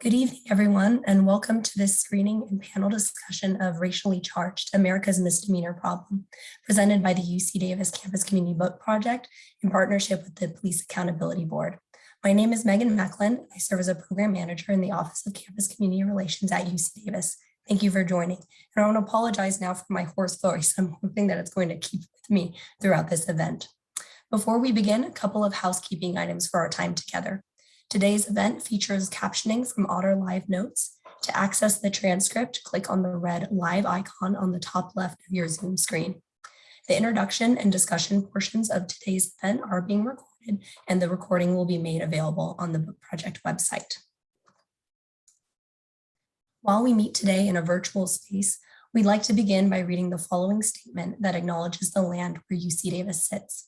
Good evening, everyone, and welcome to this screening and panel discussion of Racially Charged, America's Misdemeanor Problem, presented by the UC Davis Campus Community Book Project in partnership with the Police Accountability Board. My name is Megan Macklin, and I serve as a program manager in the Office of Campus Community Relations at UC Davis. Thank you for joining. And I want to apologize now for my hoarse voice. I'm hoping that it's going to keep with me throughout this event. Before we begin, a couple of housekeeping items for our time together. Today's event features captioning from Otter Live Notes. To access the transcript, click on the red live icon on the top left of your Zoom screen. The introduction and discussion portions of today's event are being recorded, and the recording will be made available on the Book Project website. While we meet today in a virtual space, we'd like to begin by reading the following statement that acknowledges the land where UC Davis sits.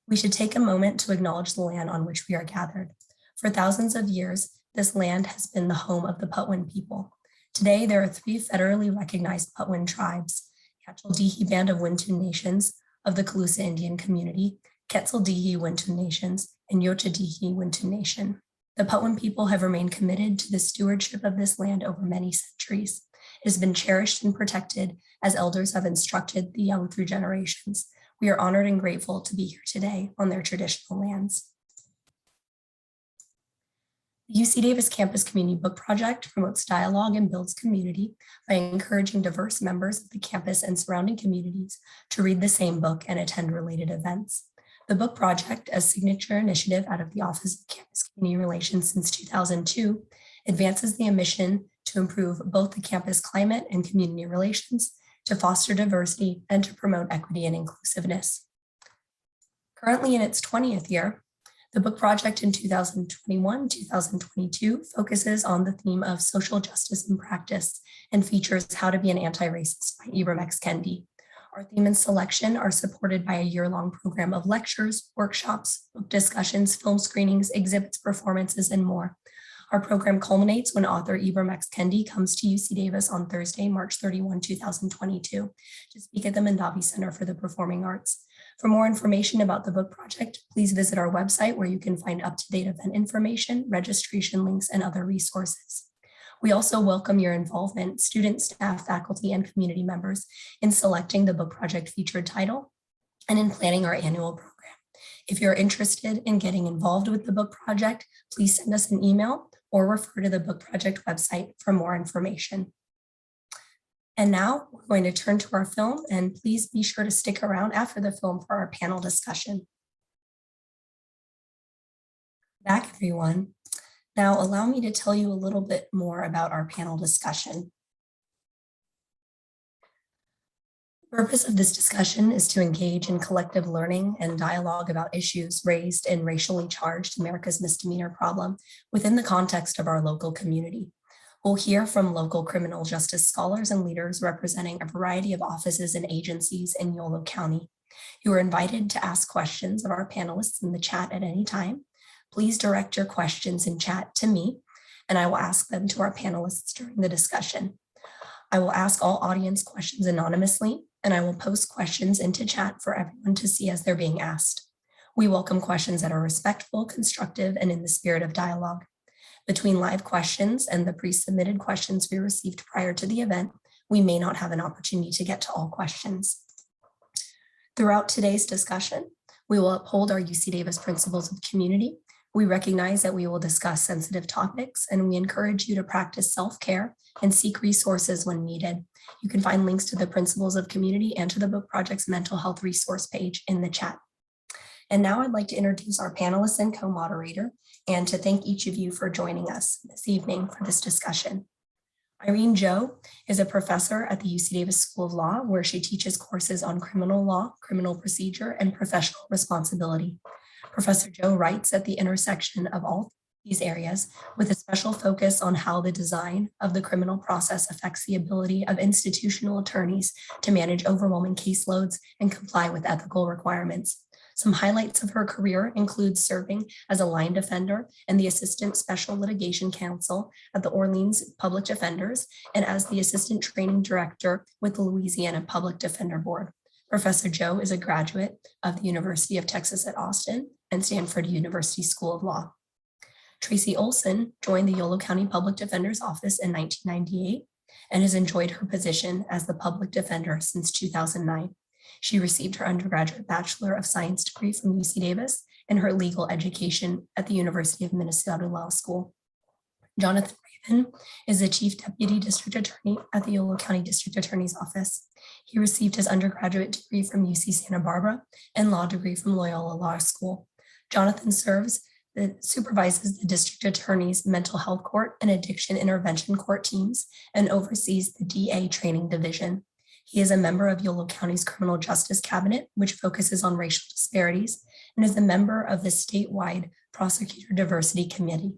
We should take a moment to acknowledge the land on which we are gathered. For thousands of years, this land has been the home of the Patwin people. Today, there are 3 federally recognized Patwin tribes: Yatchil-Dihi Band of Wintun Nations of the Calusa Indian Community, Quetzal-Dihi Wintun Nations, and Yocha-Dihi Wintun Nation. The Patwin people have remained committed to the stewardship of this land over many centuries. It has been cherished and protected as elders have instructed the young through generations. We are honored and grateful to be here today on their traditional lands. The UC Davis Campus Community Book Project promotes dialogue and builds community by encouraging diverse members of the campus and surrounding communities to read the same book and attend related events. The Book Project, a signature initiative out of the Office of Campus Community Relations since 2002, advances the mission to improve both the campus climate and community relations, to foster diversity, and to promote equity and inclusiveness. Currently in its 20th year, the Book Project in 2021-2022 focuses on the theme of social justice in practice and features How to Be an Anti-Racist by Ibram X. Kendi. Our theme and selection are supported by a year-long program of lectures, workshops, book discussions, film screenings, exhibits, performances, and more. Our program culminates when author Ibram X. Kendi comes to UC Davis on Thursday, March 31, 2022, to speak at the Mandavi Center for the Performing Arts. For more information about the Book Project, please visit our website where you can find up-to-date event information, registration links, and other resources. We also welcome your involvement, students, staff, faculty, and community members, in selecting the Book Project featured title and in planning our annual program. If you're interested in getting involved with the Book Project, please send us an email or refer to the Book Project website for more information. And now we're going to turn to our film, and please be sure to stick around after the film for our panel discussion. Back, everyone. Now allow me to tell you a little bit more about our panel discussion. The purpose of this discussion is to engage in collective learning and dialogue about issues raised in racially charged America's Misdemeanor Problem within the context of our local community. We'll hear from local criminal justice scholars and leaders representing a variety of offices and agencies in Yolo County. You are invited to ask questions of our panelists in the chat at any time. Please direct your questions in chat to me, and I will ask them to our panelists during the discussion. I will ask all audience questions anonymously, and I will post questions into chat for everyone to see as they're being asked. We welcome questions that are respectful, constructive, and in the spirit of dialogue. Between live questions and the pre-submitted questions we received prior to the event, we may not have an opportunity to get to all questions. Throughout today's discussion, we will uphold our UC Davis principles of community. We recognize that we will discuss sensitive topics, and we encourage you to practice self-care and seek resources when needed. You can find links to the principles of community and to the Book Project's mental health resource page in the chat. And now I'd like to introduce our panelists and co-moderator, and to thank each of you for joining us this evening for this discussion. Irene Joe is a professor at the UC Davis School of Law, where she teaches courses on criminal law, criminal procedure, and professional responsibility. Professor Joe writes at the intersection of all these areas, with a special focus on how the design of the criminal process affects the ability of institutional attorneys to manage overwhelming caseloads and comply with ethical requirements. Some highlights of her career include serving as a line defender and the Assistant Special Litigation Counsel at the Orleans Public Defenders, and as the Assistant Training Director with the Louisiana Public Defender Board. Professor Joe is a graduate of the University of Texas at Austin and Stanford University School of Law. Tracy Olsen joined the Yolo County Public Defender's Office in 1998 and has enjoyed her position as the public defender since 2009. She received her undergraduate Bachelor of Science degree from UC Davis and her legal education at the University of Minnesota Law School. Jonathan Raven is the Chief Deputy District Attorney at the Yolo County District Attorney's Office. He received his undergraduate degree from UC Santa Barbara and law degree from Loyola Law School. Jonathan supervises the District Attorney's Mental Health Court and Addiction Intervention Court teams and oversees the DA Training Division. He is a member of Yolo County's Criminal Justice Cabinet, which focuses on racial disparities, and is a member of the statewide Prosecutor Diversity Committee.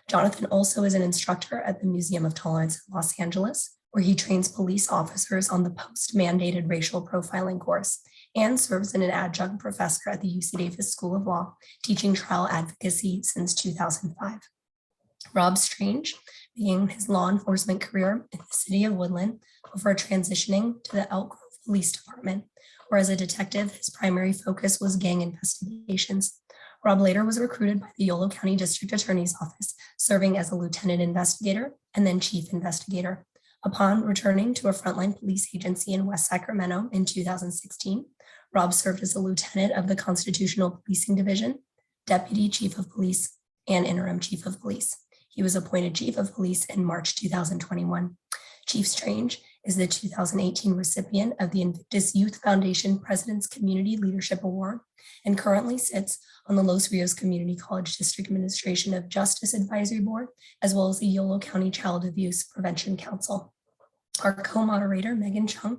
Jonathan also is an instructor at the Museum of Tolerance in Los Angeles, where he trains police officers on the post-mandated racial profiling course, and serves as an adjunct professor at the UC Davis School of Law, teaching trial advocacy since 2005. Rob Strange began his law enforcement career in the city of Woodland before transitioning to the Elk Grove Police Department, where as a detective, his primary focus was gang investigations. Rob later was recruited by the Yolo County District Attorney's Office, serving as a lieutenant investigator and then chief investigator. Upon returning to a frontline police agency in West Sacramento in 2016, Rob served as a lieutenant of the Constitutional Policing Division, deputy chief of police, and interim chief of police. He was appointed chief of police in March 2021. Chief Strange is the 2018 recipient of the Invictus Youth Foundation President's Community Leadership Award and currently sits on the Los Rios Community College District Administration of Justice Advisory Board, as well as the Yolo County Child Abuse Prevention Council. Our co-moderator, Megan Chung,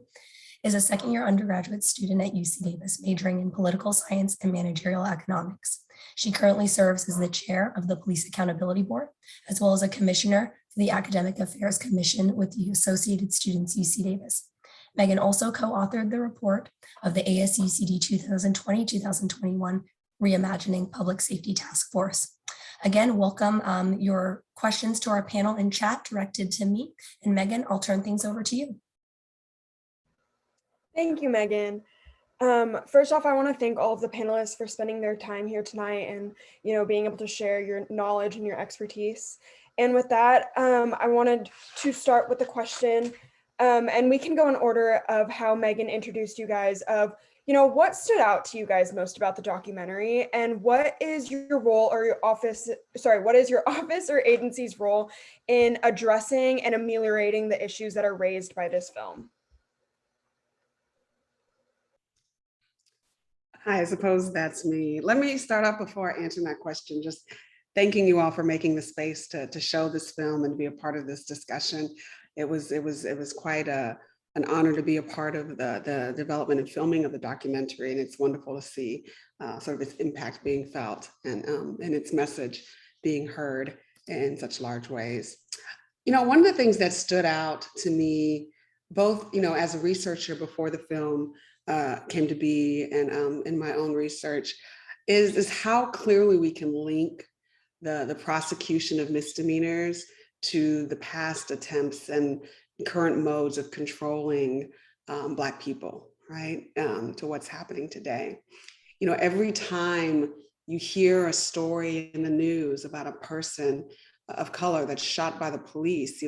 is a second-year undergraduate student at UC Davis, majoring in political science and managerial economics. She currently serves as the chair of the Police Accountability Board, as well as a commissioner for the Academic Affairs Commission with the Associated Students UC Davis. Megan also co-authored the report of the ASUCD 2020-2021 Reimagining Public Safety Task Force. Again, welcome your questions to our panel in chat directed to me. And Megan, I'll turn things over to you. Thank you, Megan. First off, I want to thank all of the panelists for spending their time here tonight and being able to share your knowledge and your expertise. And with that, I wanted to start with the question, and we can go in order of how Megan introduced you guys of, what stood out to you guys most about the documentary, and what is your role or your office, what is your office or agency's role in addressing and ameliorating the issues that are raised by this film? I suppose that's me. Let me start off before I answer that question, just thanking you all for making the space to show this film and to be a part of this discussion. It was quite an honor to be a part of the development and filming of the documentary, and it's wonderful to see sort of its impact being felt and its message being heard in such large ways. One of the things that stood out to me, both as a researcher before the film came to be and in my own research, is how clearly we can link the prosecution of misdemeanors to the past attempts and current modes of controlling Black people, right, to what's happening today. Every time you hear a story in the news about a person of color that's shot by the police,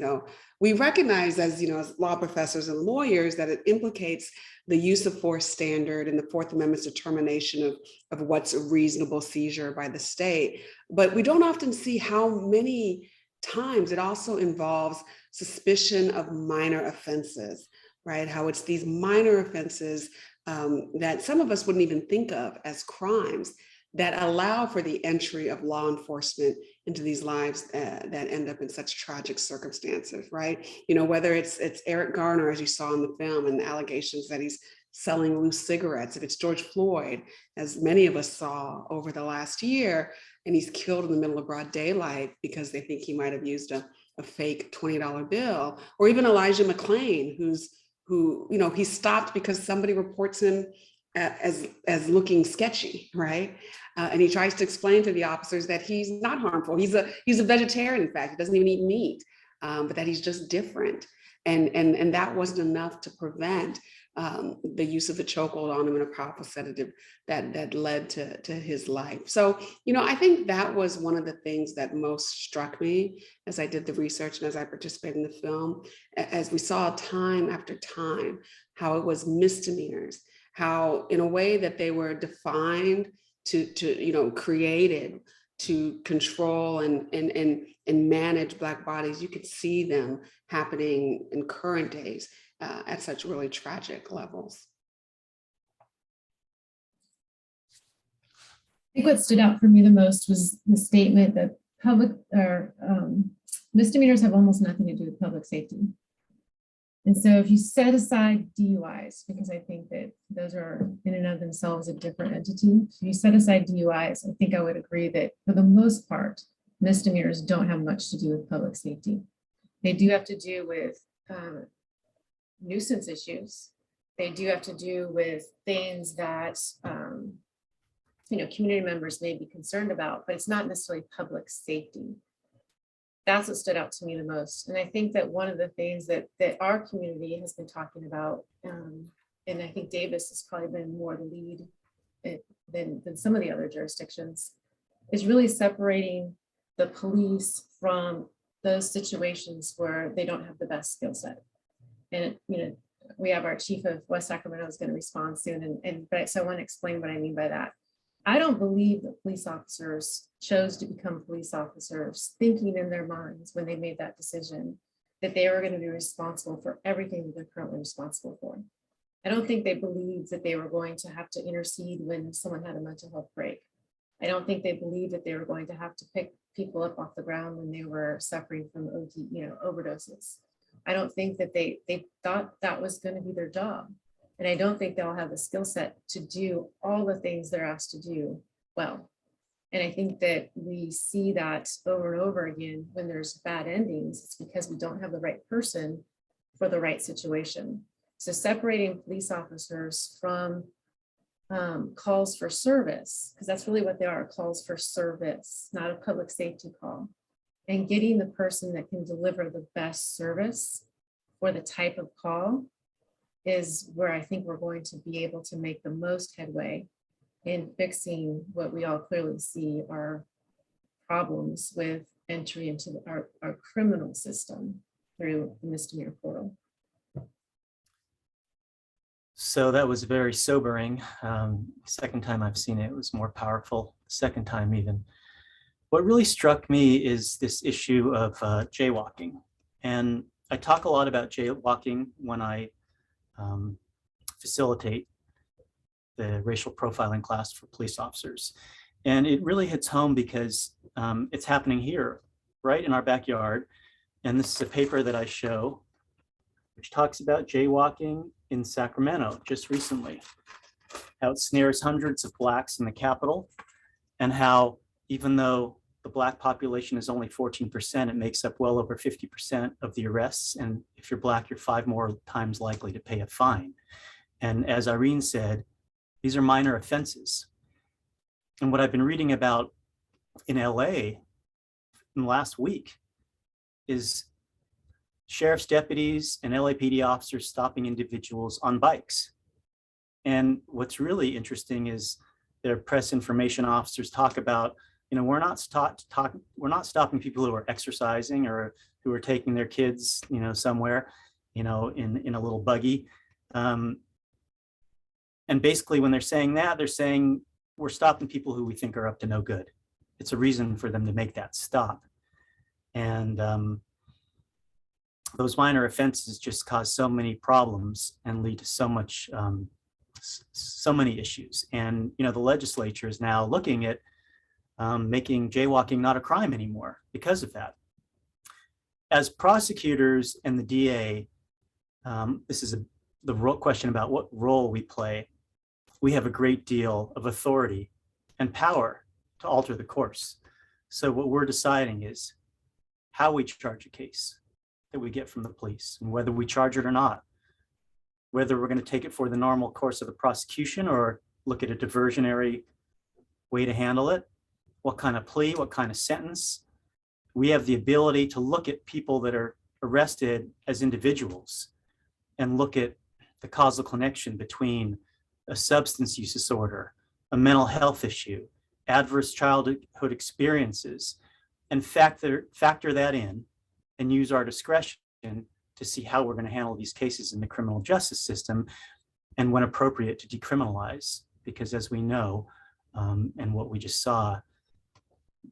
we recognize as law professors and lawyers that it implicates the use of force standard and the Fourth Amendment's determination of what's a reasonable seizure by the state. But we don't often see how many times it also involves suspicion of minor offenses, right? How it's these minor offenses that some of us wouldn't even think of as crimes that allow for the entry of law enforcement into these lives that end up in such tragic circumstances, right? Whether it's Eric Garner, as you saw in the film, and the allegations that he's selling loose cigarettes, if it's George Floyd, as many of us saw over the last year, and he's killed in the middle of broad daylight because they think he might have used a fake $20 bill, or even Elijah McClain, who he's stopped because somebody reports him as looking sketchy, right? And he tries to explain to the officers that he's not harmful. He's a vegetarian, in fact, he doesn't even eat meat, but that he's just different. And that wasn't enough to prevent the use of the chokehold on him and a powerful sedative that led to his life. So, I think that was one of the things that most struck me as I did the research and as I participated in the film, as we saw time after time, how it was misdemeanors, how in a way that they were defined to created to control and manage Black bodies. You could see them happening in current days at such really tragic levels. I think what stood out for me the most was the statement that misdemeanors have almost nothing to do with public safety. And so if you set aside DUIs, because I think that those are in and of themselves a different entity, if you set aside DUIs, I think I would agree that for the most part, misdemeanors don't have much to do with public safety. They do have to do with nuisance issues. They do have to do with things that community members may be concerned about, but it's not necessarily public safety. That's what stood out to me the most. And I think that one of the things that our community has been talking about, and I think Davis has probably been more the lead than some of the other jurisdictions, is really separating the police from those situations where they don't have the best skill set. And we have our chief of West Sacramento is going to respond soon, so I want to explain what I mean by that. I don't believe that police officers chose to become police officers thinking in their minds when they made that decision that they were going to be responsible for everything that they're currently responsible for. I don't think they believed that they were going to have to intercede when someone had a mental health break. I don't think they believed that they were going to have to pick people up off the ground when they were suffering from overdoses. I don't think that they thought that was going to be their job. And I don't think they'll have the skill set to do all the things they're asked to do well. And I think that we see that over and over again when there's bad endings, it's because we don't have the right person for the right situation. So separating police officers from calls for service, because that's really what they are, calls for service, not a public safety call, and getting the person that can deliver the best service for the type of call is where I think we're going to be able to make the most headway in fixing what we all clearly see are problems with entry into our criminal system through the misdemeanor portal. So that was very sobering. Second time I've seen it, it was more powerful. Second time even. What really struck me is this issue of jaywalking. And I talk a lot about jaywalking when I facilitate the racial profiling class for police officers. And it really hits home because it's happening here, right in our backyard. And this is a paper that I show, which talks about jaywalking in Sacramento just recently, how it snares hundreds of Blacks in the Capitol, and how even though the Black population is only 14%, it makes up well over 50% of the arrests. And if you're Black, you're 5 more times likely to pay a fine. And as Irene said, these are minor offenses. And what I've been reading about in LA in the last week is sheriff's deputies and LAPD officers stopping individuals on bikes. And what's really interesting is their press information officers talk about, we're not stopping people who are exercising or who are taking their kids, somewhere, in a little buggy. And basically when they're saying that, they're saying we're stopping people who we think are up to no good. It's a reason for them to make that stop. And those minor offenses just cause so many problems and lead to so many issues. And, the legislature is now looking at making jaywalking not a crime anymore because of that. As prosecutors and the DA, this is the question about what role we play. We have a great deal of authority and power to alter the course. So what we're deciding is how we charge a case that we get from the police and whether we charge it or not, whether we're going to take it for the normal course of the prosecution or look at a diversionary way to handle it, what kind of plea, what kind of sentence. We have the ability to look at people that are arrested as individuals and look at the causal connection between a substance use disorder, a mental health issue, adverse childhood experiences, and factor that in and use our discretion to see how we're going to handle these cases in the criminal justice system and when appropriate to decriminalize. Because as we know, and what we just saw,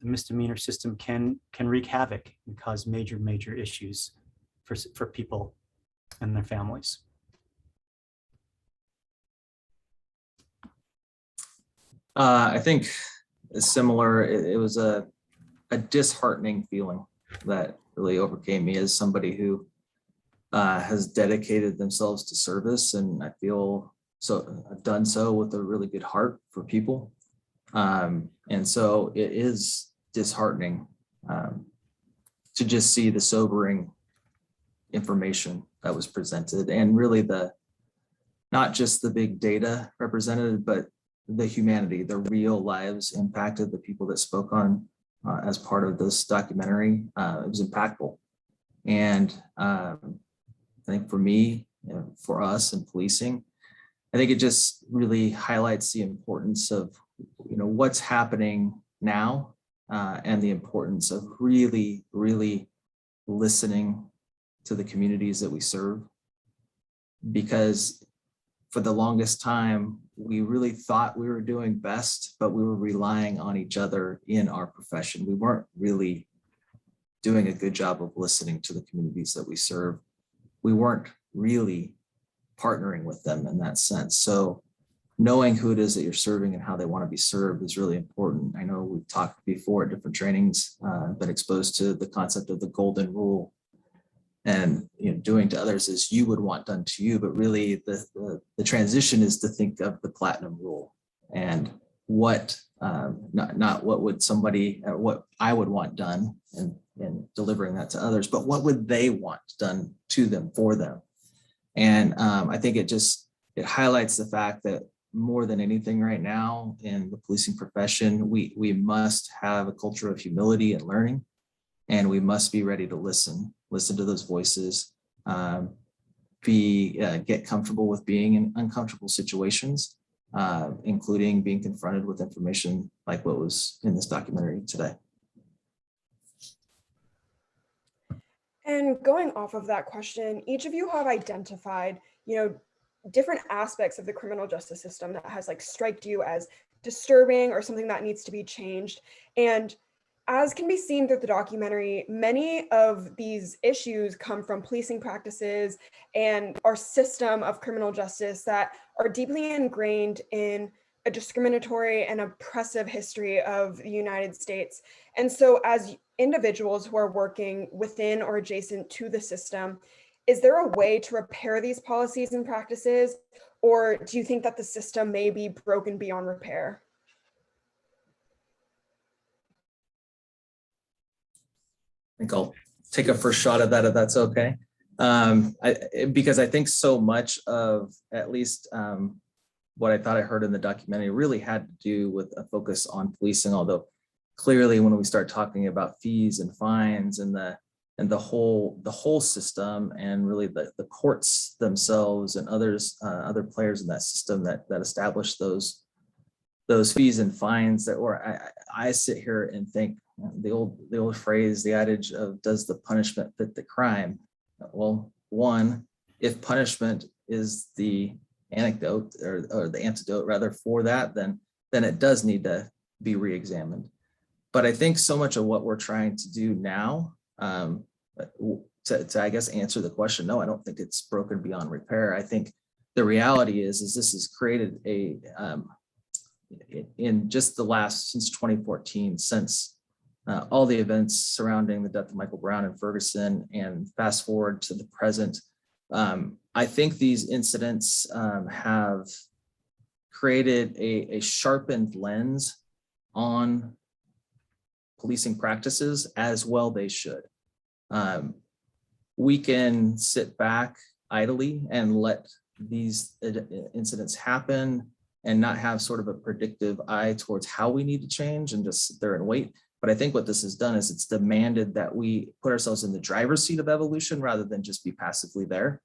the misdemeanor system can wreak havoc and cause major issues for people and their families. I think it's similar. It was a disheartening feeling that really overcame me as somebody who has dedicated themselves to service, and I feel so I've done so with a really good heart for people. And so it is disheartening to just see the sobering information that was presented, and really not just the big data represented, but the humanity, the real lives impacted, the people that spoke on as part of this documentary. It was impactful. And I think for me, for us in policing, I think it just really highlights the importance of, what's happening now and the importance of really listening to the communities that we serve. Because for the longest time, we really thought we were doing best, but we were relying on each other in our profession. We weren't really doing a good job of listening to the communities that we serve. We weren't really partnering with them in that sense. So knowing who it is that you're serving and how they want to be served is really important. I know we've talked before at different trainings, been exposed to the concept of the golden rule, and doing to others as you would want done to you. But really the transition is to think of the platinum rule, and what not what would somebody, what I would want done and delivering that to others, but what would they want done to them, for them. And I think it highlights the fact that more than anything right now in the policing profession, we must have a culture of humility and learning, and we must be ready to listen to those voices, get comfortable with being in uncomfortable situations, including being confronted with information like what was in this documentary today. And going off of that question, each of you have identified, different aspects of the criminal justice system that has striked you as disturbing or something that needs to be changed. And as can be seen through the documentary, many of these issues come from policing practices and our system of criminal justice that are deeply ingrained in a discriminatory and oppressive history of the United States. And so as individuals who are working within or adjacent to the system, is there a way to repair these policies and practices, or do you think that the system may be broken beyond repair? I think I'll take a first shot at that, if that's okay. Because I think so much of, at least what I thought I heard in the documentary, really had to do with a focus on policing, although clearly when we start talking about fees and fines and the whole system, and really the courts themselves and other players in that system that establish those fees and fines, that were, I sit here and think the old phrase, the adage of, does the punishment fit the crime? Well, one, if punishment is the anecdote or the antidote rather for that, then it does need to be re-examined. But I think so much of what we're trying to do now, to I guess answer the question, no, I don't think it's broken beyond repair. I think the reality is this has created in just the last, since 2014, since all the events surrounding the death of Michael Brown and Ferguson, and fast forward to the present, I think these incidents have created a sharpened lens on policing practices, as well they should. We can sit back idly and let these incidents happen and not have sort of a predictive eye towards how we need to change and just sit there and wait. But I think what this has done is it's demanded that we put ourselves in the driver's seat of evolution rather than just be passively there.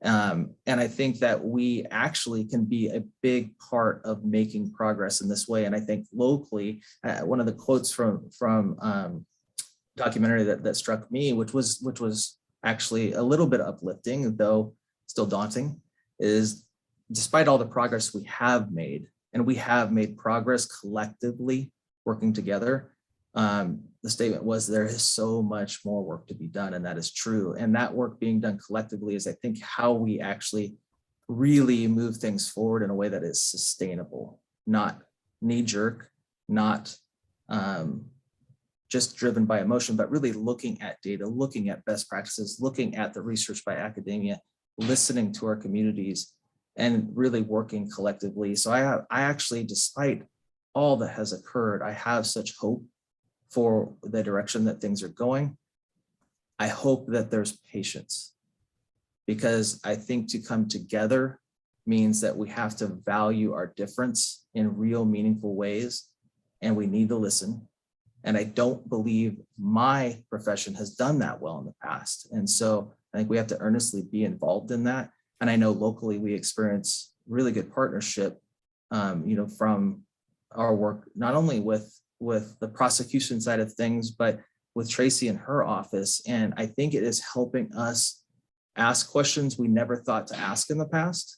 And I think that we actually can be a big part of making progress in this way. And I think locally, one of the quotes from documentary that struck me, which was actually a little bit uplifting, though still daunting, is despite all the progress we have made, and we have made progress collectively working together, the statement was there is so much more work to be done, and that is true. And that work being done collectively is, I think, how we actually really move things forward in a way that is sustainable, not knee-jerk, not just driven by emotion, but really looking at data, looking at best practices, looking at the research by academia, listening to our communities, and really working collectively. So I actually, despite all that has occurred, I have such hope for the direction that things are going. I hope that there's patience, because I think to come together means that we have to value our difference in real meaningful ways, and we need to listen. And I don't believe my profession has done that well in the past. And so I think we have to earnestly be involved in that. And I know locally we experience really good partnership, from our work, not only with the prosecution side of things, but with Tracy and her office. And I think it is helping us ask questions we never thought to ask in the past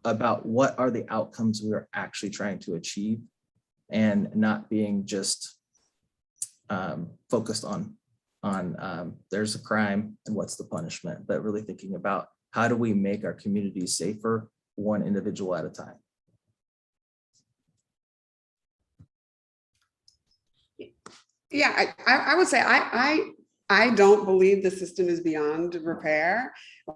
about what are the outcomes we are actually trying to achieve, and not being just focused on there's a crime and what's the punishment, but really thinking about how do we make our communities safer, one individual at a time. Yeah, I would say I don't believe the system is beyond repair,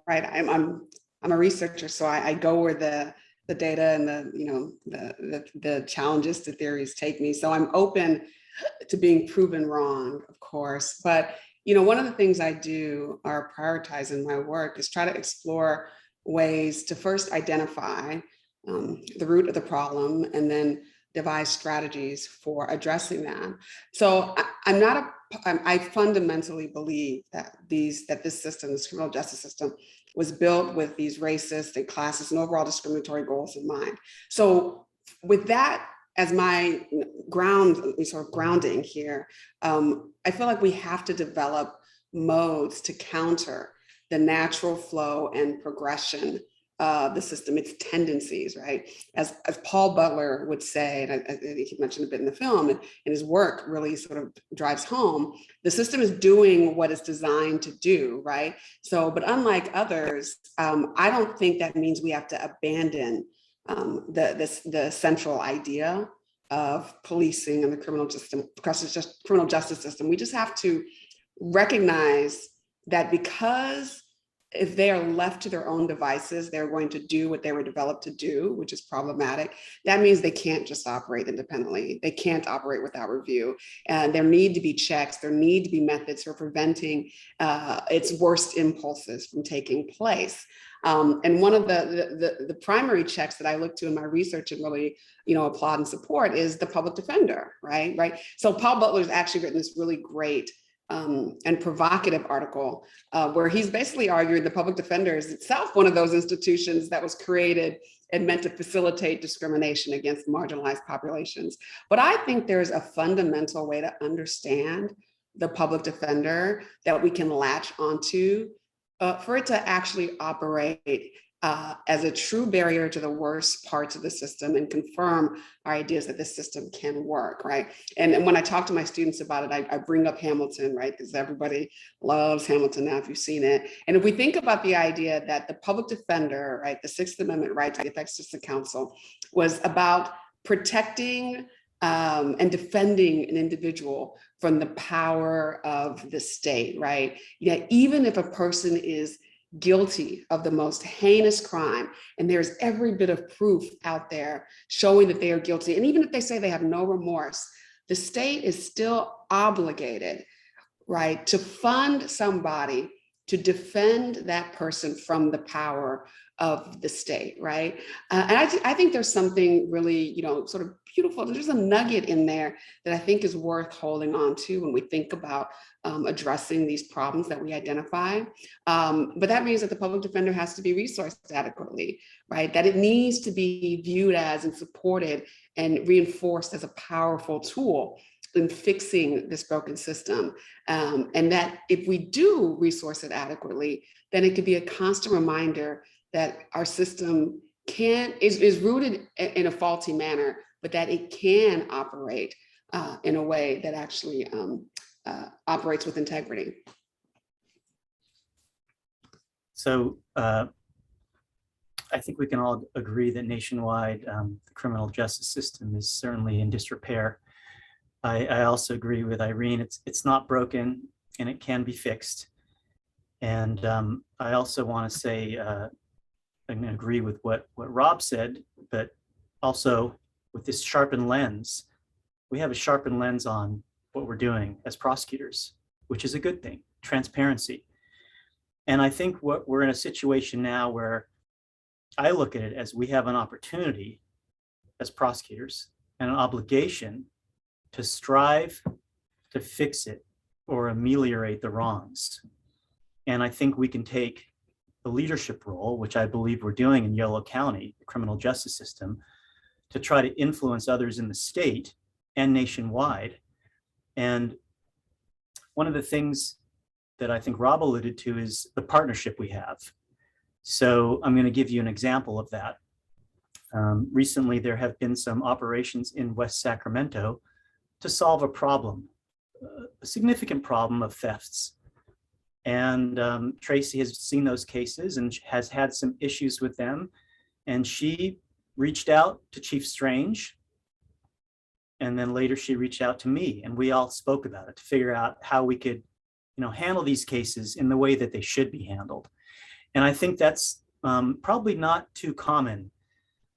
right? I'm a researcher, so I go where the data and the challenges to theories take me. So I'm open to being proven wrong, of course. But one of the things I do or prioritize in my work is try to explore ways to first identify the root of the problem, and then devise strategies for addressing that. So I fundamentally believe that this system, this criminal justice system, was built with these racist and classist and overall discriminatory goals in mind. So with that as my grounding here, I feel like we have to develop modes to counter the natural flow and progression of the system, its tendencies, right? As Paul Butler would say, and I think he mentioned a bit in the film, and his work really sort of drives home, the system is doing what it's designed to do, right? So, but unlike others, I don't think that means we have to abandon the central idea of policing and the criminal justice system. We just have to recognize that, because if they are left to their own devices, they're going to do what they were developed to do, which is problematic. That means they can't just operate independently. They can't operate without review. And there need to be checks. There need to be methods for preventing its worst impulses from taking place. And one of the primary checks that I look to in my research and really, applaud and support is the public defender, right? So Paul Butler's actually written this really great and provocative article where he's basically argued the public defender is itself one of those institutions that was created and meant to facilitate discrimination against marginalized populations. But I think there's a fundamental way to understand the public defender that we can latch onto for it to actually operate as a true barrier to the worst parts of the system and confirm our ideas that this system can work, right? And when I talk to my students about it, I bring up Hamilton, right? Because everybody loves Hamilton now if you've seen it. And if we think about the idea that the public defender, right, the Sixth Amendment right to the effective assistance of counsel was about protecting and defending an individual from the power of the state, right? Yet even if a person is guilty of the most heinous crime, and there's every bit of proof out there showing that they are guilty, and even if they say they have no remorse, the state is still obligated, right, to fund somebody to defend that person from the power of the state, right? And I think there's something really, sort of beautiful. There's a nugget in there that I think is worth holding on to when we think about addressing these problems that we identify. But that means that the public defender has to be resourced adequately, right? That it needs to be viewed as and supported and reinforced as a powerful tool in fixing this broken system. And that if we do resource it adequately, then it could be a constant reminder that our system is rooted in a faulty manner, but that it can operate in a way that actually operates with integrity. So I think we can all agree that nationwide, the criminal justice system is certainly in disrepair. I also agree with Irene, it's not broken and it can be fixed. And I also want to say, I agree with what Rob said, but also with this sharpened lens, we have a sharpened lens on what we're doing as prosecutors, which is a good thing, transparency. And I think we're in a situation now where I look at it as we have an opportunity as prosecutors and an obligation to strive to fix it or ameliorate the wrongs. And I think we can take the leadership role, which I believe we're doing in Yolo County, the criminal justice system, to try to influence others in the state and nationwide. And one of the things that I think Rob alluded to is the partnership we have. So I'm going to give you an example of that. Recently, there have been some operations in West Sacramento to solve a problem, a significant problem of thefts. And Tracy has seen those cases and has had some issues with them. And she reached out to Chief Strange. And then later she reached out to me, and we all spoke about it to figure out how we could, handle these cases in the way that they should be handled. And I think that's probably not too common.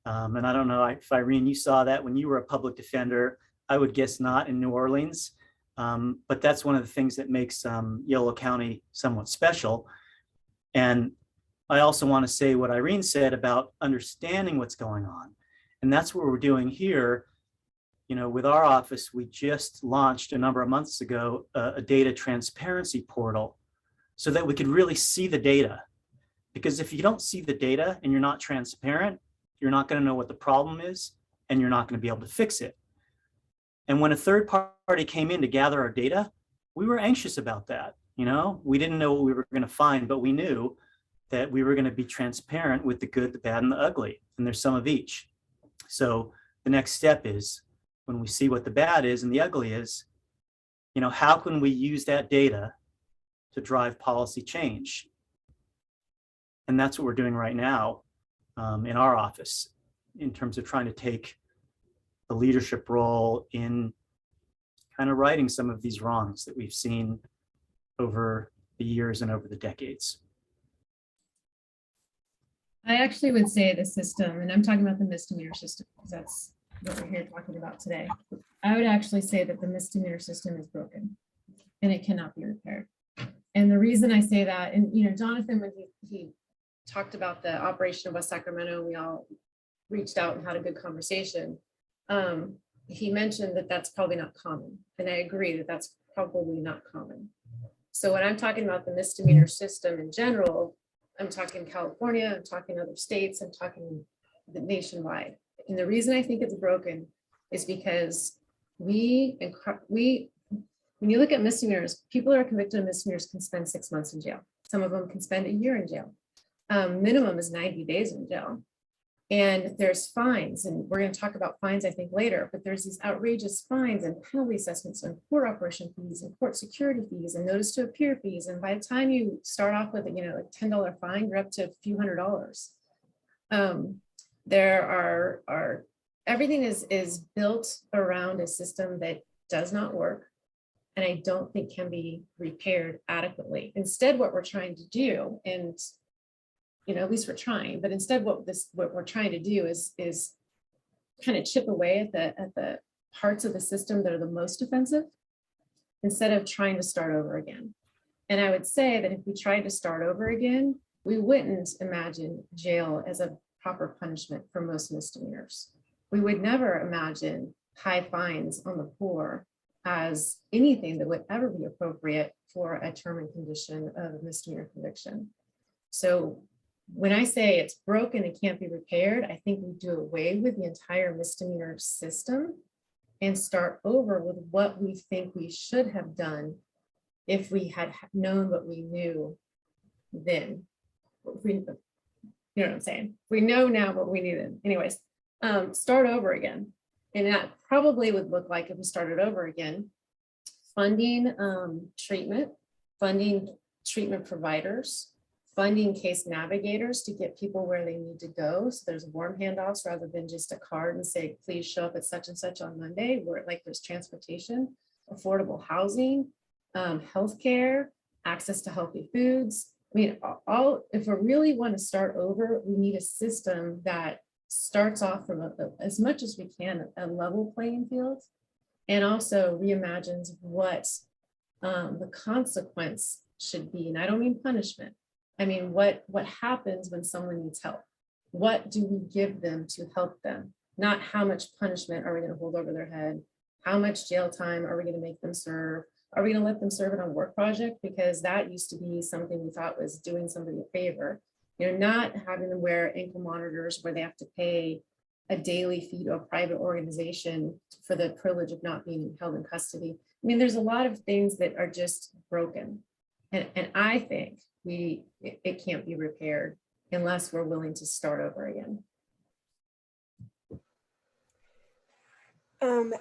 And I don't know if Irene, you saw that when you were a public defender. I would guess not in New Orleans. But that's one of the things that makes Yolo County somewhat special. And I also want to say what Irene said about understanding what's going on. And that's what we're doing here. With our office, we just launched a number of months ago a data transparency portal so that we could really see the data. Because if you don't see the data and you're not transparent, you're not going to know what the problem is, and you're not going to be able to fix it. And when a third party came in to gather our data, we were anxious about that. We didn't know what we were going to find, but we knew that we were going to be transparent with the good, the bad, and the ugly. And there's some of each. So the next step is when we see what the bad is and the ugly is, how can we use that data to drive policy change? And that's what we're doing right now in our office in terms of trying to take the leadership role in kind of righting some of these wrongs that we've seen over the years and over the decades. I actually would say the system, and I'm talking about the misdemeanor system because that's what we're here talking about today. I would actually say that the misdemeanor system is broken and it cannot be repaired. And the reason I say that, and Jonathan, when he talked about the operation of West Sacramento, we all reached out and had a good conversation. He mentioned that that's probably not common. And I agree that that's probably not common. So when I'm talking about the misdemeanor system in general, I'm talking California, I'm talking other states, I'm talking the nationwide. And the reason I think it's broken is because when you look at misdemeanors, people who are convicted of misdemeanors can spend 6 months in jail. Some of them can spend a year in jail. Minimum is 90 days in jail. And there's fines, and we're going to talk about fines, I think, later, but there's these outrageous fines and penalty assessments and court operation fees and court security fees and notice to appear fees. And by the time you start off with, like $10 fine, you're up to a few $100s. There are everything is built around a system that does not work, and I don't think can be repaired adequately. Instead, what we're trying to do, and at least we're trying, but instead what we're trying to do is kind of chip away at the parts of the system that are the most offensive instead of trying to start over again. And I would say that if we tried to start over again, we wouldn't imagine jail as a proper punishment for most misdemeanors. We would never imagine high fines on the poor as anything that would ever be appropriate for a term and condition of a misdemeanor conviction. So when I say it's broken and can't be repaired, I think we do away with the entire misdemeanor system and start over with what we think we should have done if we had known what we knew then. You know what I'm saying? We know now what we knew then. Anyways, start over again. And that probably would look like if we started over again, funding treatment providers, funding case navigators to get people where they need to go. So there's warm handoffs rather than just a card and say, please show up at such and such on Monday, where like there's transportation, affordable housing, healthcare, access to healthy foods. I mean, if we really want to start over, we need a system that starts off from as much as we can, a level playing field, and also reimagines what the consequence should be. And I don't mean punishment. I mean, what happens when someone needs help? What do we give them to help them? Not how much punishment are we going to hold over their head? How much jail time are we going to make them serve? Are we going to let them serve it on a work project? Because that used to be something we thought was doing somebody a favor. You know, not having them wear ankle monitors where they have to pay a daily fee to a private organization for the privilege of not being held in custody. I mean, there's a lot of things that are just broken. And I think it can't be repaired unless we're willing to start over again.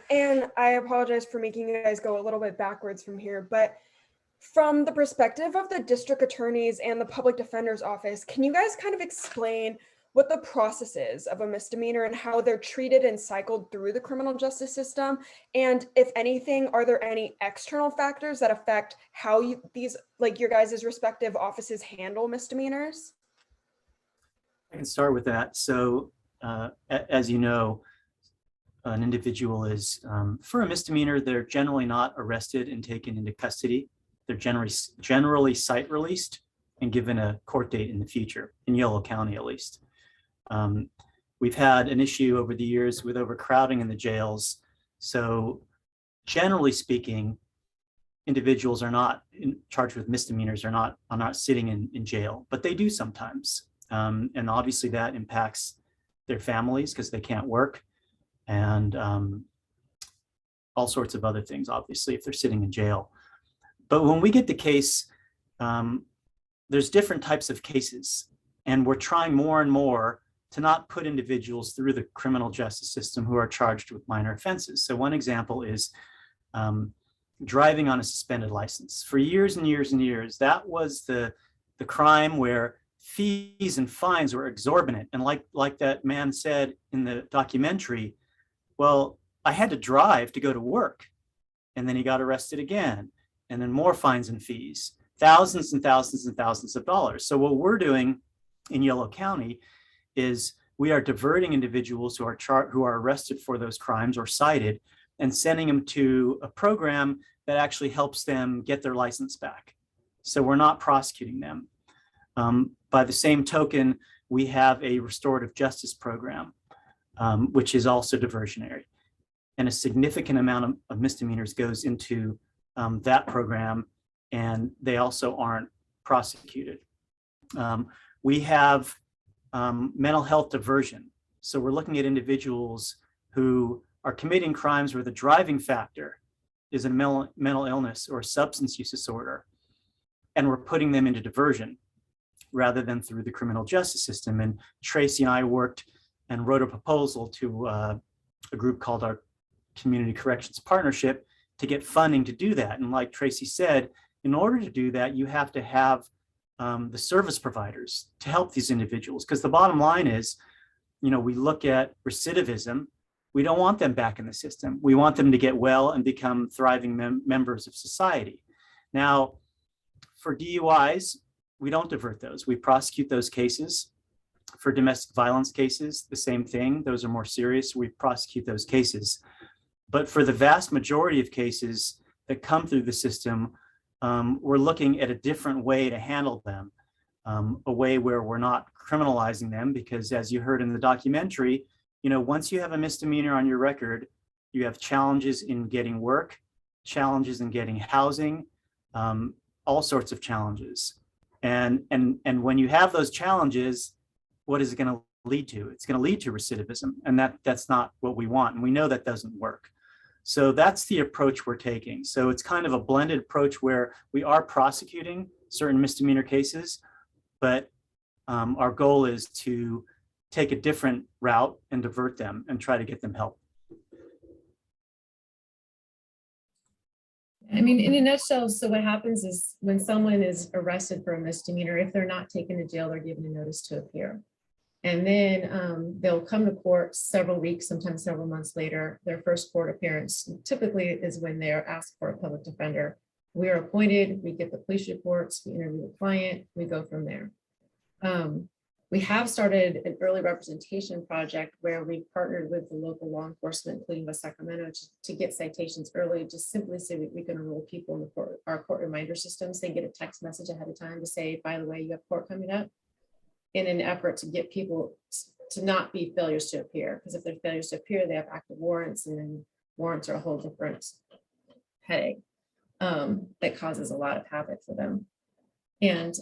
And I apologize for making you guys go a little bit backwards from here, but from the perspective of the district attorneys and the public defender's office, can you guys kind of explain what the process is of a misdemeanor and how they're treated and cycled through the criminal justice system? And if anything, are there any external factors that affect how your guys' respective offices handle misdemeanors? I can start with that. So as you know, an individual is, for a misdemeanor, they're generally not arrested and taken into custody. They're generally site released and given a court date in the future, in Yolo County at least. We've had an issue over the years with overcrowding in the jails. So generally speaking, individuals are not charged with misdemeanors are not sitting in jail, but they do sometimes. And obviously that impacts their families because they can't work, and all sorts of other things, obviously, if they're sitting in jail. But when we get the case, there's different types of cases, and we're trying more and more to not put individuals through the criminal justice system who are charged with minor offenses. So one example is driving on a suspended license. For years and years and years, that was the crime where fees and fines were exorbitant. And like that man said in the documentary, well, I had to drive to go to work, and then he got arrested again, and then more fines and fees, thousands and thousands and thousands of dollars. So what we're doing in Yolo County is we are diverting individuals who are arrested for those crimes or cited and sending them to a program that actually helps them get their license back. So we're not prosecuting them. By the same token, we have a restorative justice program, which is also diversionary. And a significant amount of misdemeanors goes into that program, and they also aren't prosecuted. We have mental health diversion. So we're looking at individuals who are committing crimes where the driving factor is a mental illness or substance use disorder, and we're putting them into diversion rather than through the criminal justice system. And Tracy and I worked and wrote a proposal to a group called our Community Corrections Partnership to get funding to do that. And like Tracy said, in order to do that, you have to have the service providers to help these individuals. Because the bottom line is, you know, we look at recidivism. We don't want them back in the system. We want them to get well and become thriving members of society. Now, for DUIs, we don't divert those. We prosecute those cases. For domestic violence cases, the same thing. Those are more serious. We prosecute those cases. But for the vast majority of cases that come through the system, we're looking at a different way to handle them, a way where we're not criminalizing them, because as you heard in the documentary, once you have a misdemeanor on your record, you have challenges in getting work, challenges in getting housing, all sorts of challenges. And when you have those challenges, what is it going to lead to? It's going to lead to recidivism, and that's not what we want. And we know that doesn't work. So that's the approach we're taking. So it's kind of a blended approach where we are prosecuting certain misdemeanor cases, but our goal is to take a different route and divert them and try to get them help. I mean, in a nutshell, so what happens is when someone is arrested for a misdemeanor, if they're not taken to jail, they're given a notice to appear. And then they'll come to court several weeks, sometimes several months later. Their first court appearance typically is when they're asked for a public defender. We are appointed, we get the police reports, we interview the client, we go from there. We have started an early representation project where we partnered with the local law enforcement, including West Sacramento, to get citations early, just simply so we can enroll people in our court reminder systems. They get a text message ahead of time to say, by the way, you have court coming up, in an effort to get people to not be failures to appear. Because if they're failures to appear, they have active warrants, and then warrants are a whole different headache that causes a lot of havoc for them. And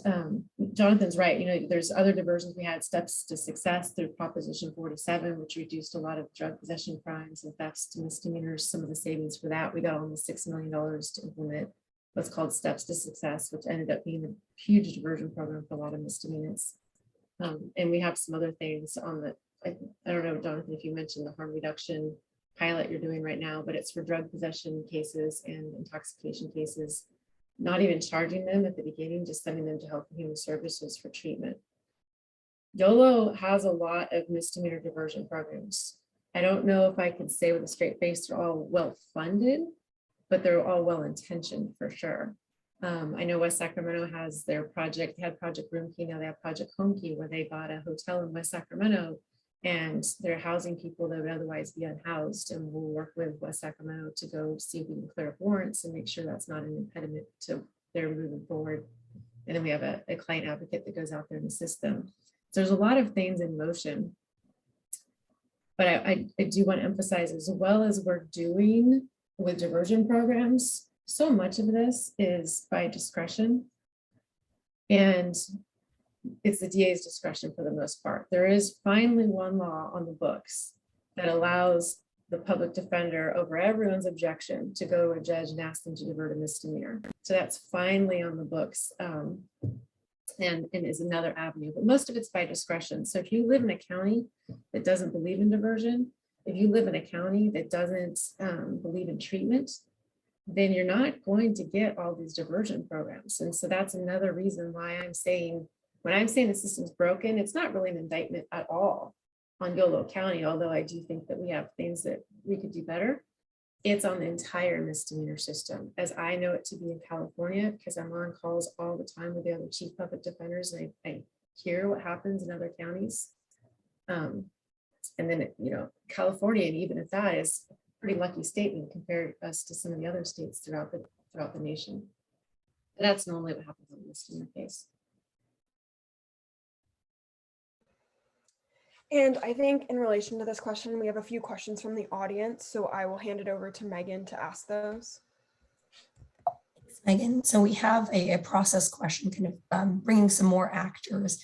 Jonathan's right, there's other diversions. We had steps to success through Proposition 47, which reduced a lot of drug possession crimes and thefts to misdemeanors. Some of the savings for that, we got almost $6 million to implement what's called Steps to Success, which ended up being a huge diversion program for a lot of misdemeanors. And we have some other things on the, I don't know, Jonathan, if you mentioned the harm reduction pilot you're doing right now, but it's for drug possession cases and intoxication cases. Not even charging them at the beginning, just sending them to Health and Human Services for treatment. Yolo has a lot of misdemeanor diversion programs. I don't know if I can say with a straight face they're all well funded, but they're all well intentioned for sure. I know West Sacramento has their project, they had Project Room Key, now they have Project Home Key, where they bought a hotel in West Sacramento and they're housing people that would otherwise be unhoused, and we'll work with West Sacramento to go see if we can clear up warrants and make sure that's not an impediment to their moving forward. And then we have a client advocate that goes out there and assists them. So there's a lot of things in motion. But I do want to emphasize, as well as we're doing with diversion programs, so much of this is by discretion. And it's the DA's discretion for the most part. There is finally one law on the books that allows the public defender, over everyone's objection, to go to a judge and ask them to divert a misdemeanor. So that's finally on the books, and is another avenue, but most of it's by discretion. So if you live in a county that doesn't believe in diversion, if you live in a county that doesn't believe in treatment, then you're not going to get all these diversion programs. And so that's another reason why I'm saying, when I'm saying the system's broken, it's not really an indictment at all on Yolo County, although I do think that we have things that we could do better. It's on the entire misdemeanor system, as I know it to be in California, because I'm on calls all the time with the other chief public defenders, and I hear what happens in other counties. And then, California, and even if that is a pretty lucky state when you compare us to some of the other states throughout the nation. But that's normally what happens in a misdemeanor case. And I think in relation to this question, we have a few questions from the audience, so I will hand it over to Megan to ask those. Thanks, Megan. So we have a process question, kind of bringing some more actors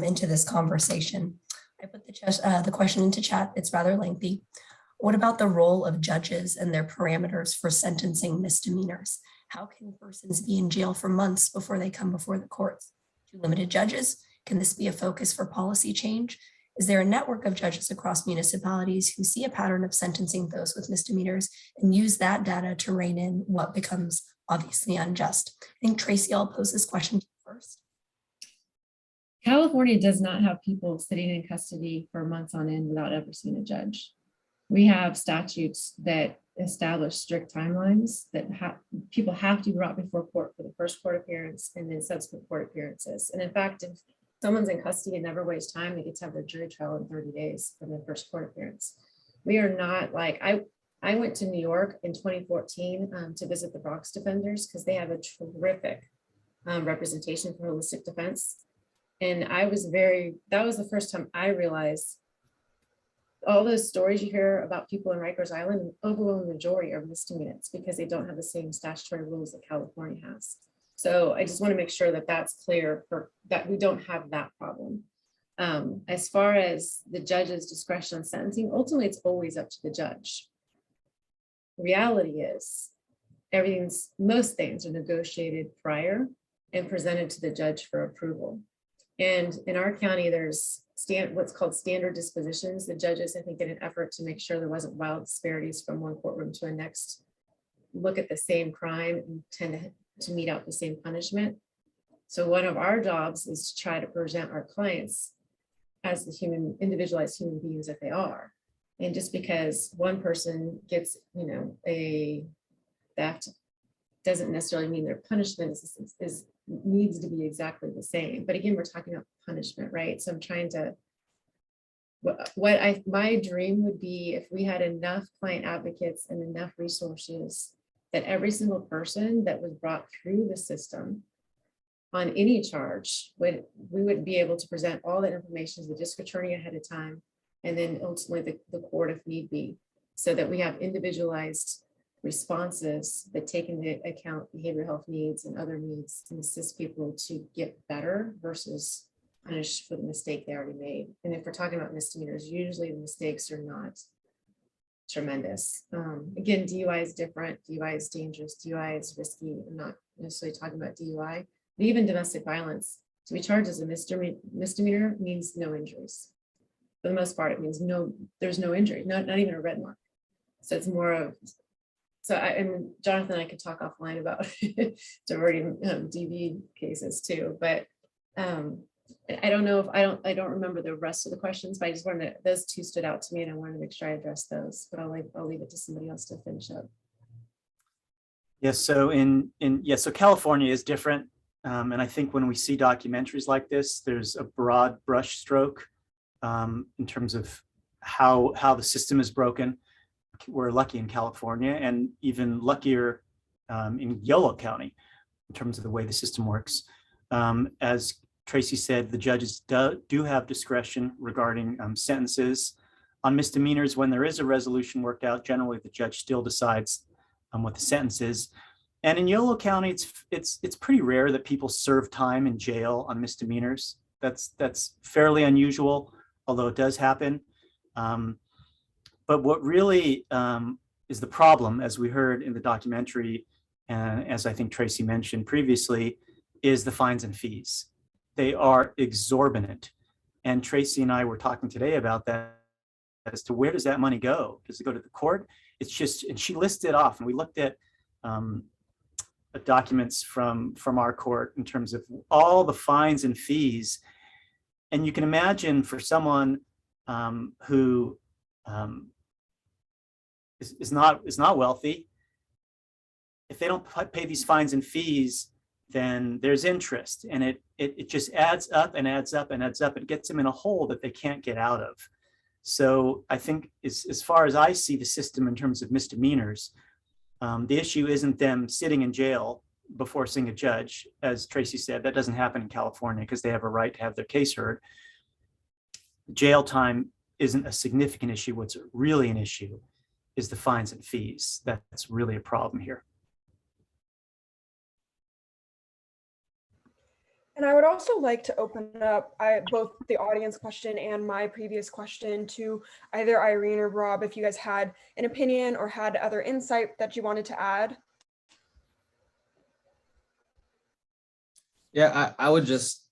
into this conversation. I put the question into chat. It's rather lengthy. What about the role of judges and their parameters for sentencing misdemeanors? How can persons be in jail for months before they come before the courts? Too limited judges? Can this be a focus for policy change? Is there a network of judges across municipalities who see a pattern of sentencing those with misdemeanors and use that data to rein in what becomes obviously unjust? I think Tracy, I'll pose this question to you first. California does not have people sitting in custody for months on end without ever seeing a judge. We have statutes that establish strict timelines that people have to be brought before court for the first court appearance and then subsequent court appearances. And in fact, if someone's in custody and never wastes time, they get to have their jury trial in 30 days from their first court appearance. We are not like, I I went to New York in 2014 to visit the Bronx defenders because they have a terrific representation for holistic defense. And that was the first time I realized all those stories you hear about people in Rikers Island, an overwhelming majority are misdemeanors because they don't have the same statutory rules that California has. So I just want to make sure that that's clear for that we don't have that problem. As far as the judge's discretion on sentencing, ultimately it's always up to the judge. Reality is most things are negotiated prior and presented to the judge for approval. And in our county, there's what's called standard dispositions. The judges, I think, in an effort to make sure there wasn't wild disparities from one courtroom to the next, look at the same crime and tend to mete out the same punishment. So one of our jobs is to try to present our clients as the individualized human beings that they are. And just because one person gets, a theft doesn't necessarily mean their punishment needs to be exactly the same. But again, we're talking about punishment, right? So I'm trying to, my dream would be if we had enough client advocates and enough resources that every single person that was brought through the system on any charge, we would be able to present all that information to the district attorney ahead of time, and then ultimately the court if need be, so that we have individualized responses that take into account behavioral health needs and other needs and assist people to get better versus punish for the mistake they already made. And if we're talking about misdemeanors, usually the mistakes are not tremendous. Again, DUI is different. DUI is dangerous. DUI is risky. I'm not necessarily talking about DUI, but even domestic violence, to be charged as a misdemeanor means no injuries. For the most part, it means there's no injury, not even a red mark. So it's more of, and Jonathan and I could talk offline about diverting DV cases too, but I don't know if I don't remember the rest of the questions, but I just wanted those two stood out to me and I wanted to make sure I addressed those, but I'll leave it to somebody else to finish up. Yes, so so California is different. And I think when we see documentaries like this, there's a broad brush stroke in terms of how the system is broken. We're lucky in California and even luckier in Yolo County in terms of the way the system works. As Tracy said, the judges do have discretion regarding sentences. On misdemeanors, when there is a resolution worked out, generally the judge still decides what the sentence is. And in Yolo County, it's pretty rare that people serve time in jail on misdemeanors. That's fairly unusual, although it does happen. But what really is the problem, as we heard in the documentary, and as I think Tracy mentioned previously, is the fines and fees. They are exorbitant. And Tracy and I were talking today about that as to where does that money go? Does it go to the court? It's just, and she listed off, and we looked at documents from our court in terms of all the fines and fees. And you can imagine for someone who is not wealthy, if they don't pay these fines and fees, then there's interest, and it just adds up and adds up and adds up. It gets them in a hole that they can't get out of. So I think as far as I see the system in terms of misdemeanors, the issue isn't them sitting in jail before seeing a judge. As Tracy said, that doesn't happen in California because they have a right to have their case heard. Jail time isn't a significant issue. What's really an issue is the fines and fees. That's really a problem here. And I would also like to open up both the audience question and my previous question to either Irene or Rob, if you guys had an opinion or had other insight that you wanted to add. Yeah, I would just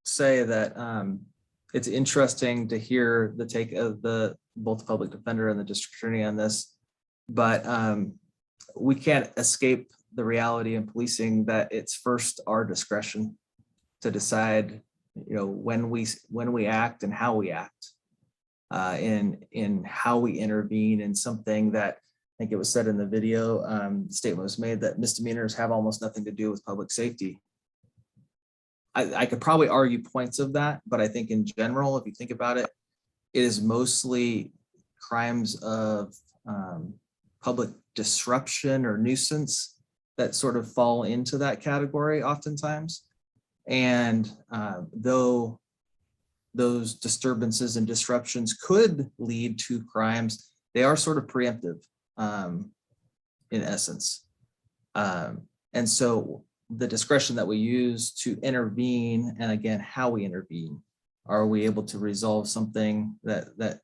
say that it's interesting to hear the take of both the public defender and the district attorney on this, but we can't escape the reality in policing that it's first our discretion to decide, when we act and how we act, in how we intervene in something that I think it was said in the video. The statement was made that misdemeanors have almost nothing to do with public safety. I could probably argue points of that, but I think in general, if you think about it, it is mostly crimes of public disruption or nuisance that sort of fall into that category oftentimes. And though those disturbances and disruptions could lead to crimes, they are sort of preemptive in essence. And so the discretion that we use to intervene, and again, how we intervene, are we able to resolve something that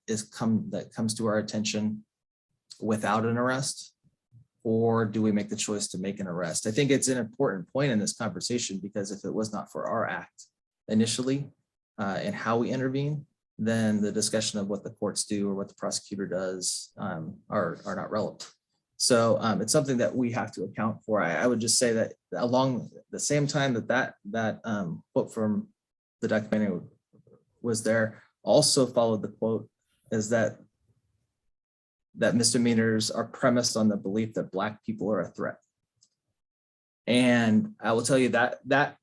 comes to our attention without an arrest, or do we make the choice to make an arrest? I think it's an important point in this conversation, because if it was not for our act initially and how we intervene, then the discussion of what the courts do or what the prosecutor does are not relevant. So it's something that we have to account for. I would just say that along the same time that quote from the documentary was there, also followed the quote is that misdemeanors are premised on the belief that Black people are a threat. And I will tell you that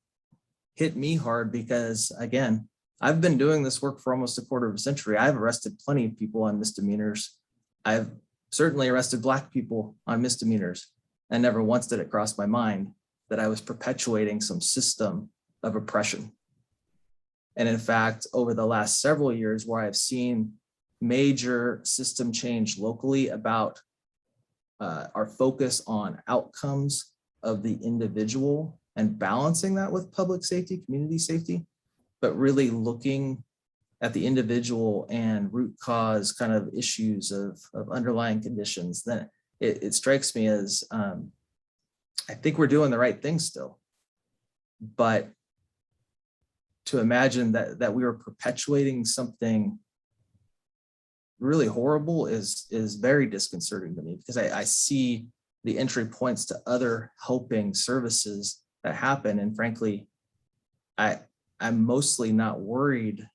hit me hard, because again, I've been doing this work for almost a quarter of a century. I've arrested plenty of people on misdemeanors. I've certainly arrested Black people on misdemeanors, and never once did it cross my mind that I was perpetuating some system of oppression. And in fact, over the last several years, where I've seen major system change locally about our focus on outcomes of the individual and balancing that with public safety, community safety, but really looking at the individual and root cause kind of issues of underlying conditions, then it strikes me as I think we're doing the right thing still. But to imagine that we were perpetuating something really horrible is very disconcerting to me, because I see the entry points to other helping services that happen. And frankly, I'm mostly not worried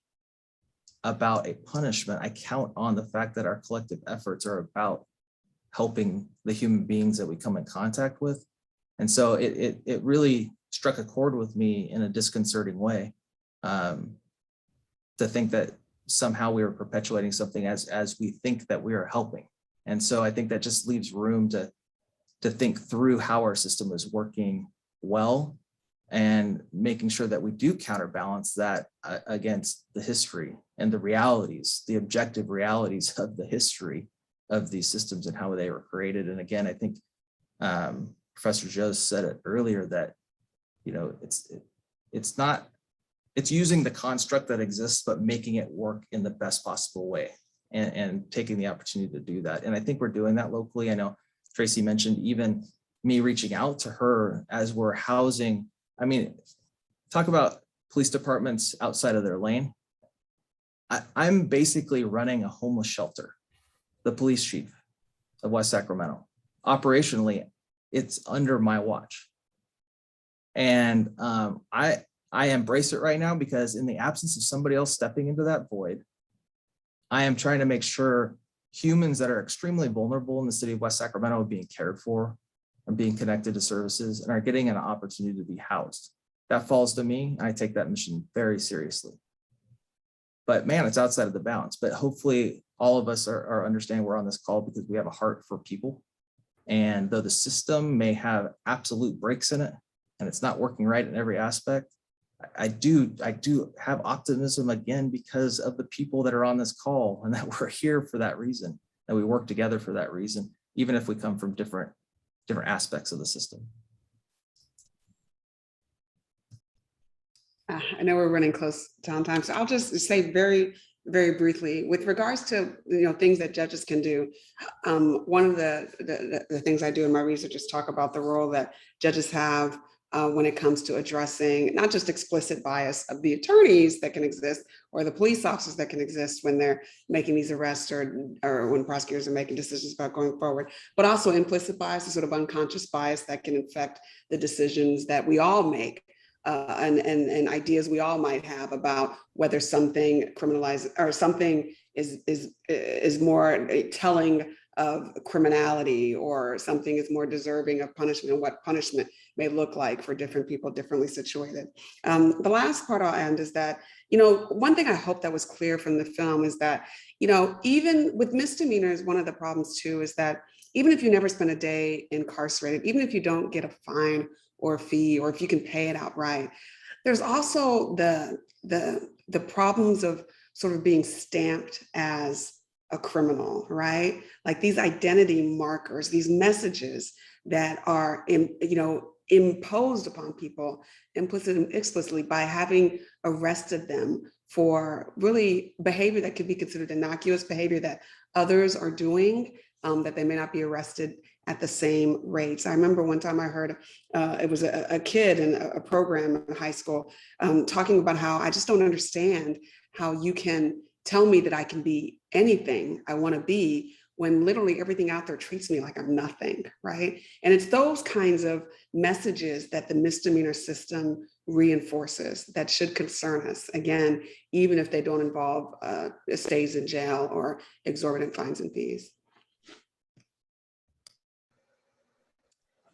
about a punishment. I count on the fact that our collective efforts are about helping the human beings that we come in contact with. And so it really struck a chord with me in a disconcerting way, to think that somehow we were perpetuating something as we think that we are helping. And so I think that just leaves room to think through how our system is working well, and making sure that we do counterbalance that against the history and the realities, the objective realities of the history of these systems and how they were created. And again, I think Professor Joe said it earlier that, you know, it's using the construct that exists, but making it work in the best possible way, and taking the opportunity to do that. And I think we're doing that locally. I know Tracy mentioned even me reaching out to her as we're housing. I mean, talk about police departments outside of their lane. I'm basically running a homeless shelter, the police chief of West Sacramento. Operationally, it's under my watch. And I embrace it right now, because in the absence of somebody else stepping into that void, I am trying to make sure humans that are extremely vulnerable in the city of West Sacramento are being cared for, and being connected to services, and are getting an opportunity to be housed. That falls to me. I take that mission very seriously. But man, it's outside of the balance. But hopefully all of us are understanding we're on this call because we have a heart for people. And though the system may have absolute breaks in it, and it's not working right in every aspect, I do have optimism, again, because of the people that are on this call, and that we're here for that reason, that we work together for that reason, even if we come from different aspects of the system. I know we're running close on time, so I'll just say very, very briefly with regards to things that judges can do. One of the things I do in my research is talk about the role that judges have when it comes to addressing not just explicit bias of the attorneys that can exist, or the police officers that can exist when they're making these arrests, or when prosecutors are making decisions about going forward, but also implicit bias, the sort of unconscious bias that can affect the decisions that we all make, and ideas we all might have about whether something criminalized or something is more telling of criminality, or something is more deserving of punishment, and what punishment may look like for different people differently situated. The last part I'll end is that, one thing I hope that was clear from the film is that, even with misdemeanors, one of the problems too is that even if you never spend a day incarcerated, even if you don't get a fine or a fee, or if you can pay it outright, there's also the problems of sort of being stamped as a criminal, right? Like these identity markers, these messages that are, imposed upon people implicitly and explicitly by having arrested them for really behavior that could be considered innocuous, behavior that others are doing, that they may not be arrested at the same rates. I remember one time I heard it was a kid in a program in high school talking about how I just don't understand how you can tell me that I can be anything I want to be when literally everything out there treats me like I'm nothing, right? And it's those kinds of messages that the misdemeanor system reinforces that should concern us, again, even if they don't involve stays in jail or exorbitant fines and fees.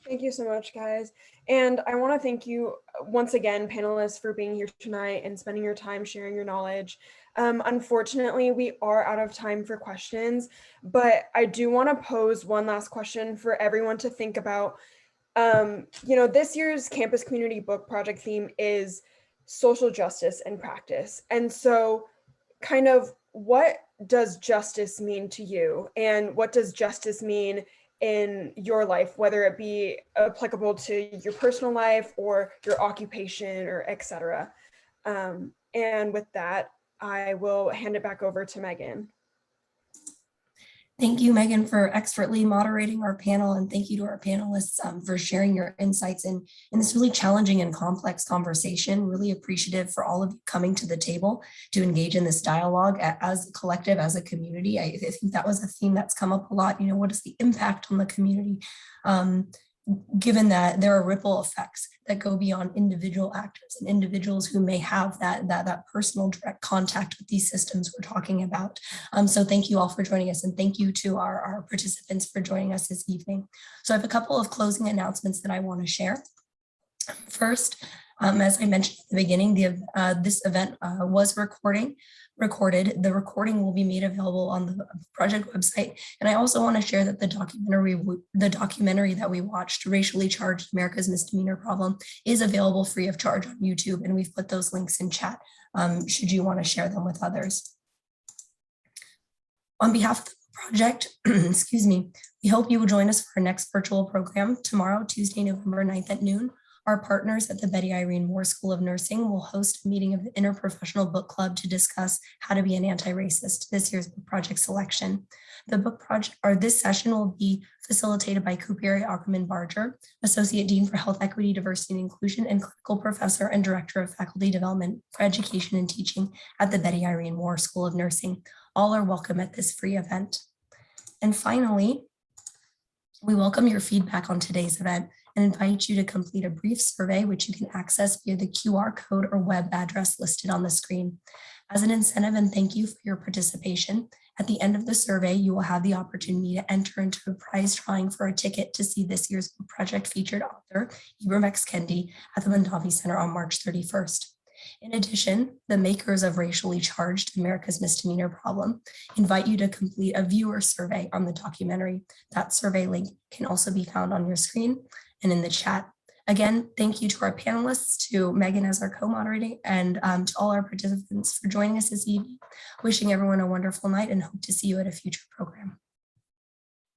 Thank you so much, guys. And I want to thank you once again, panelists, for being here tonight and spending your time sharing your knowledge. Unfortunately, we are out of time for questions, but I do want to pose one last question for everyone to think about. This year's Campus Community Book Project theme is social justice and practice. And so kind of what does justice mean to you? And what does justice mean in your life, whether it be applicable to your personal life or your occupation or et cetera? And with that, I will hand it back over to Megan. Thank you, Megan, for expertly moderating our panel, and thank you to our panelists for sharing your insights in this really challenging and complex conversation. Really appreciative for all of you coming to the table to engage in this dialogue as a collective, as a community. I think that was a theme that's come up a lot. What is the impact on the community? Given that there are ripple effects that go beyond individual actors and individuals who may have that personal direct contact with these systems we're talking about. So thank you all for joining us, and thank you to our participants for joining us this evening. So I have a couple of closing announcements that I want to share. First, as I mentioned at the beginning, this event was recorded. The recording will be made available on the project website. And I also want to share that the documentary that we watched, Racially Charged: America's Misdemeanor Problem, is available free of charge on YouTube. And we've put those links in chat should you want to share them with others. On behalf of the project, excuse me, we hope you will join us for our next virtual program tomorrow, Tuesday, November 9th at noon. Our partners at the Betty Irene Moore School of Nursing will host a meeting of the Interprofessional Book Club to discuss how to be an anti-racist, this year's book project selection. The book project, or this session, will be facilitated by Kupiri Ackerman Barger, Associate Dean for Health Equity, Diversity, and Inclusion, and Clinical Professor and Director of Faculty Development for Education and Teaching at the Betty Irene Moore School of Nursing. All are welcome at this free event. And finally, we welcome your feedback on today's event and invite you to complete a brief survey, which you can access via the QR code or web address listed on the screen. As an incentive and thank you for your participation, at the end of the survey, you will have the opportunity to enter into a prize drawing for a ticket to see this year's book project featured author, Ibram X. Kendi, at the Mondavi Center on March 31st. In addition, the makers of Racially Charged: America's Misdemeanor Problem invite you to complete a viewer survey on the documentary. That survey link can also be found on your screen and in the chat. Again, thank you to our panelists, to Megan as our co-moderator, and to all our participants for joining us this evening. Wishing everyone a wonderful night and hope to see you at a future program.